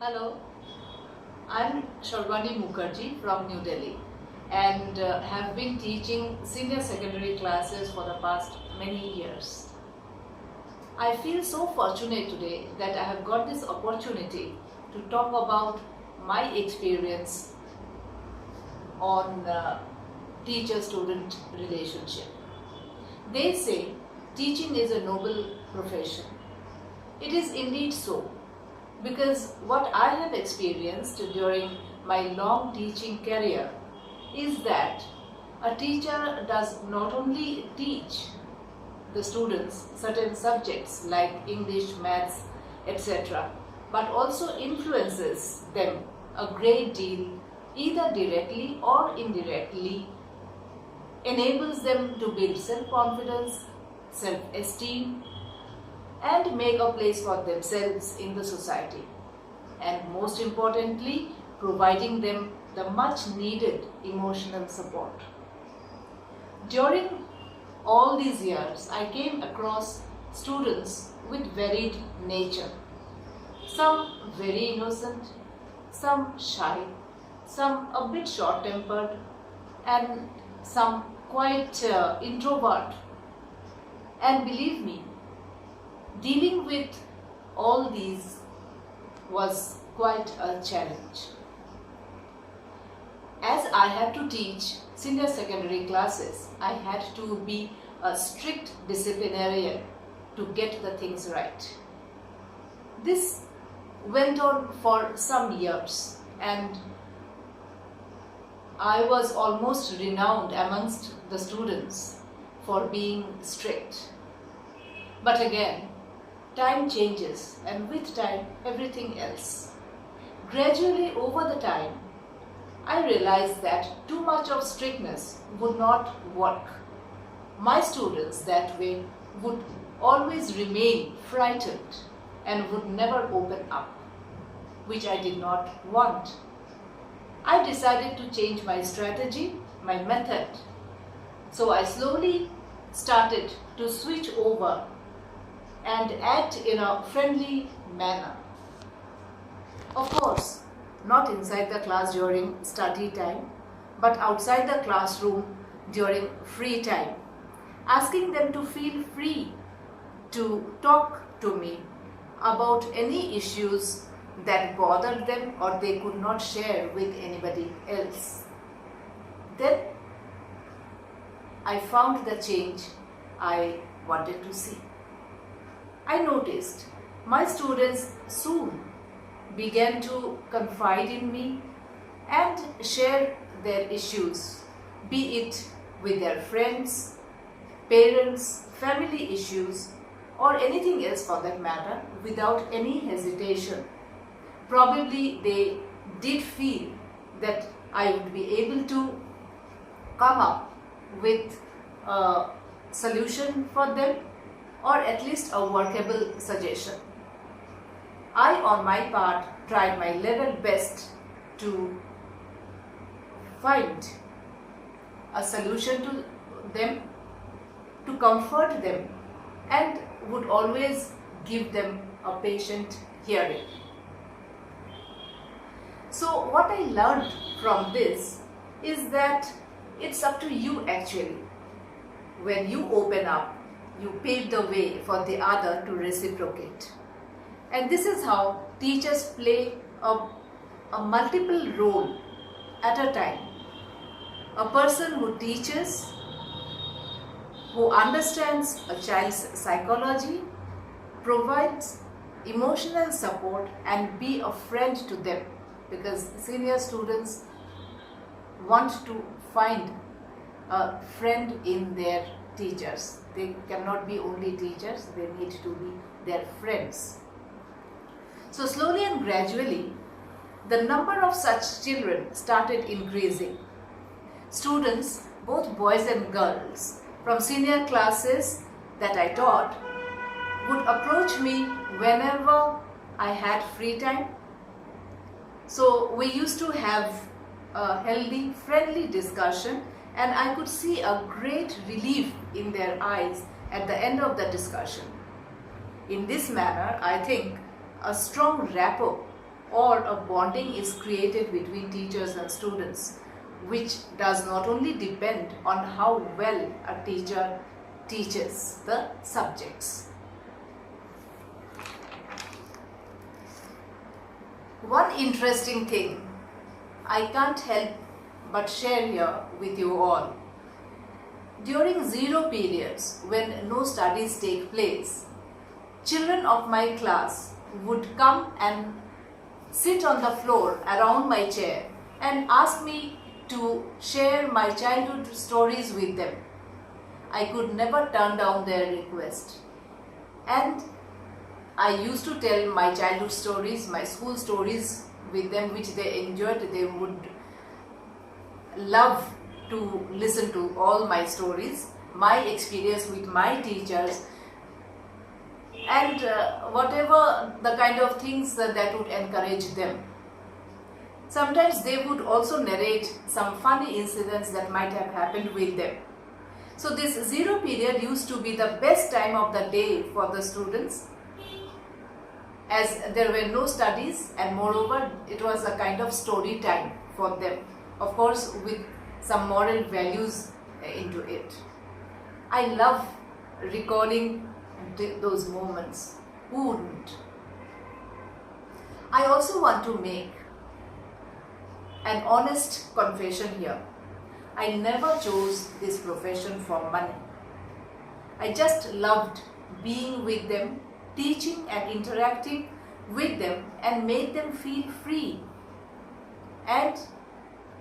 Hello, I'm Sharvani Mukherjee from New Delhi and have been teaching senior secondary classes for the past many years. I feel so fortunate today that I have got this opportunity to talk about my experience on teacher-student relationship. They say teaching is a noble profession. It is indeed so, because what I have experienced during my long teaching career is that a teacher does not only teach the students certain subjects like English, maths, etc., but also influences them a great deal, either directly or indirectly, enables them to build self-confidence, self-esteem, and make a place for themselves in the society, and most importantly, providing them the much needed emotional support. During all these years, I came across students with varied nature, some very innocent, some shy, some a bit short-tempered, and some quite introvert. And believe me, dealing with all these was quite a challenge. As I had to teach senior secondary classes, I had to be a strict disciplinarian to get the things right. This went on for some years, and I was almost renowned amongst the students for being strict. But again, time changes, and with time, everything else. Gradually, over the time, I realized that too much of strictness would not work. My students that way would always remain frightened and would never open up, which I did not want. I decided to change my strategy, my method. So I slowly started to switch over and act in a friendly manner. Of course, not inside the class during study time, but outside the classroom during free time, asking them to feel free to talk to me about any issues that bothered them or they could not share with anybody else. Then I found the change I wanted to see. I noticed my students soon began to confide in me and share their issues, be it with their friends, parents, family issues, or anything else for that matter, without any hesitation. Probably they did feel that I would be able to come up with a solution for them, or at least a workable suggestion. I, on my part, tried my level best to find a solution to them, to comfort them, and would always give them a patient hearing. So what I learned from this is that it's up to you actually. When you open up, you pave the way for the other to reciprocate. And this is how teachers play a multiple role at a time. A person who teaches, who understands a child's psychology, provides emotional support and be a friend to them, because senior students want to find a friend in their teachers. They cannot be only teachers, they need to be their friends. So slowly and gradually, the number of such children started increasing. Students, both boys and girls, from senior classes that I taught, would approach me whenever I had free time. So we used to have a healthy, friendly discussion, and I could see a great relief in their eyes at the end of the discussion. In this manner, I think a strong rapport or a bonding is created between teachers and students, which does not only depend on how well a teacher teaches the subjects. One interesting thing I can't help but share here with you all. During zero periods, when no studies take place, children of my class would come and sit on the floor around my chair and ask me to share my childhood stories with them. I could never turn down their request. And I used to tell my childhood stories, my school stories with them, which they enjoyed. They would love to listen to all my stories, my experience with my teachers, and whatever the kind of things that would encourage them. Sometimes they would also narrate some funny incidents that might have happened with them. So this zero period used to be the best time of the day for the students, as there were no studies, and moreover it was a kind of story time for them, of course with some moral values into it. I love recalling those moments. Who wouldn't? I also want to make an honest confession here. I never chose this profession for money. I just loved being with them, teaching and interacting with them, and made them feel free and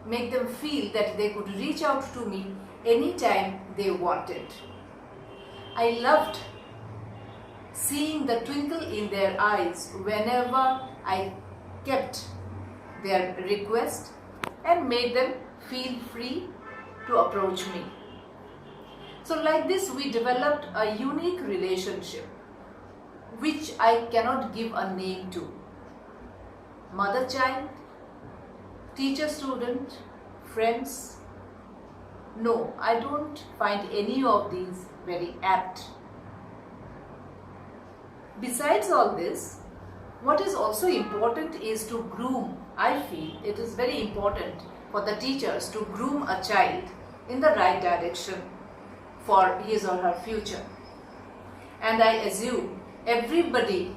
make them feel that they could reach out to me anytime they wanted. I loved seeing the twinkle in their eyes whenever I kept their request and made them feel free to approach me. So like this, we developed a unique relationship which I cannot give a name to. Mother-child, teacher-student, friends. No, I don't find any of these very apt. Besides all this, what is also important is to groom. I feel it is very important for the teachers to groom a child in the right direction for his or her future. And I assume everybody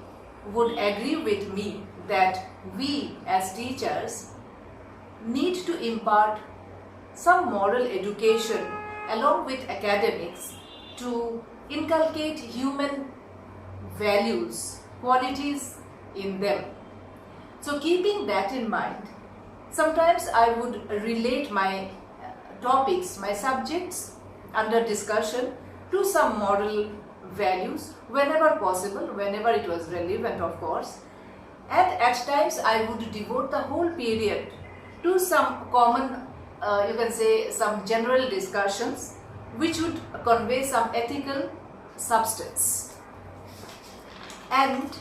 would agree with me that we as teachers need to impart some moral education along with academics to inculcate human values, qualities in them. So keeping that in mind, sometimes I would relate my topics, my subjects under discussion to some moral values whenever possible, whenever it was relevant, of course. And at times I would devote the whole period to some common, you can say some general discussions which would convey some ethical substance. And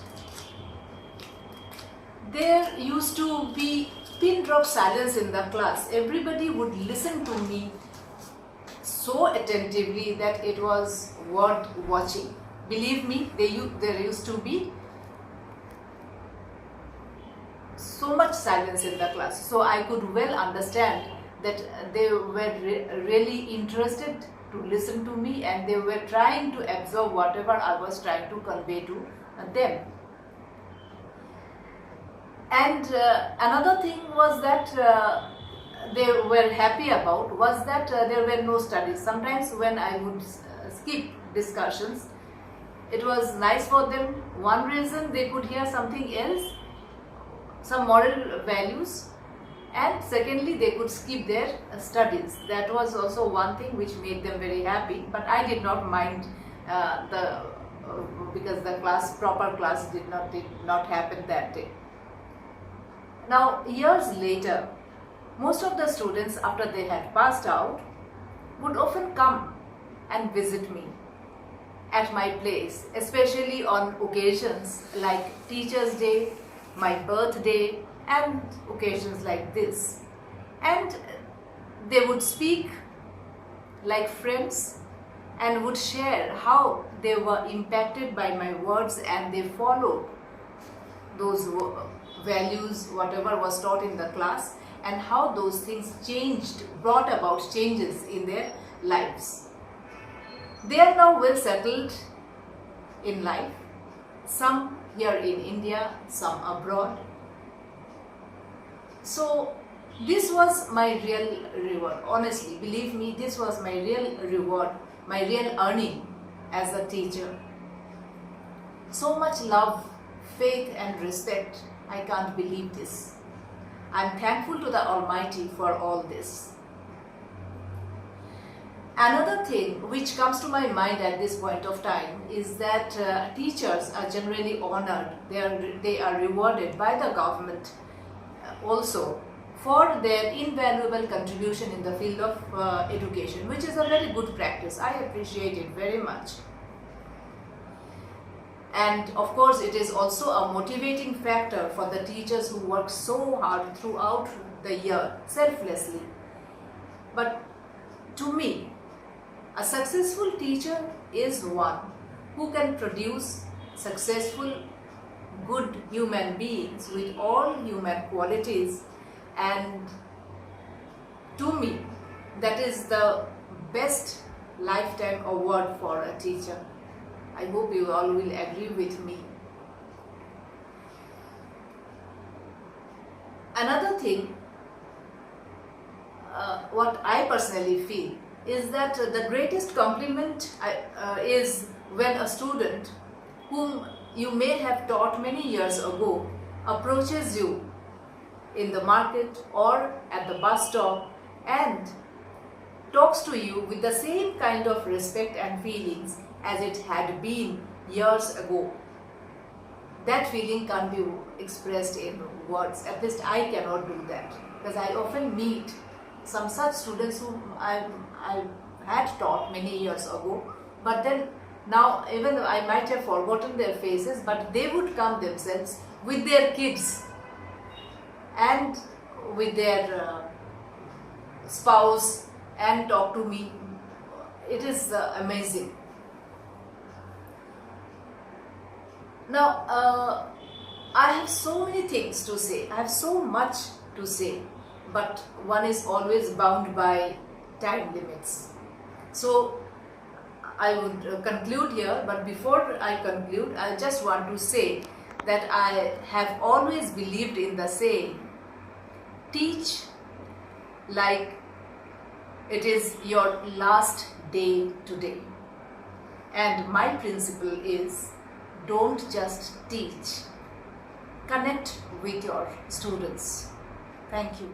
there used to be pin drop silence in the class. Everybody would listen to me so attentively that it was worth watching. Believe me, there used to be so much silence in the class. So I could well understand that they were really interested to listen to me, and they were trying to absorb whatever I was trying to convey to them. And another thing was that they were happy about was that there were no studies. Sometimes when I would skip discussions, it was nice for them. One reason, they could hear something else, some moral values, and secondly, they could skip their studies. That was also one thing which made them very happy. But I did not mind because the proper class did not happen that day. Now, years later, most of the students, after they had passed out, would often come and visit me at my place, especially on occasions like Teachers' Day, my birthday, and occasions like this. And they would speak like friends and would share how they were impacted by my words, and they followed those values, whatever was taught in the class, and how those things brought about changes in their lives. They are now well settled in life, some here in India, some abroad. So this was my real reward. Honestly, believe me, this was my real reward, my real earning as a teacher. So much love, faith and respect. I can't believe this. I'm thankful to the Almighty for all this. Another thing which comes to my mind at this point of time is that teachers are generally honored. They are rewarded by the government also for their invaluable contribution in the field of education, which is a very good practice. I appreciate it very much. And of course, it is also a motivating factor for the teachers who work so hard throughout the year, selflessly. But to me, a successful teacher is one who can produce successful, good human beings with all human qualities, and to me, that is the best lifetime award for a teacher. I hope you all will agree with me. Another thing, what I personally feel is that the greatest compliment is when a student whom you may have taught many years ago approaches you in the market or at the bus stop and talks to you with the same kind of respect and feelings as it had been years ago. That feeling can't be expressed in words. At least I cannot do that, because I often meet some such students whom I had taught many years ago, but then now, even though I might have forgotten their faces, but they would come themselves with their kids and with their spouse and talk to me. It is amazing. Now, I have so many things to say. I have so much to say, but one is always bound by time limits. So I would conclude here, but before I conclude, I just want to say that I have always believed in the saying, teach like it is your last day today. And my principle is, don't just teach, connect with your students. Thank you.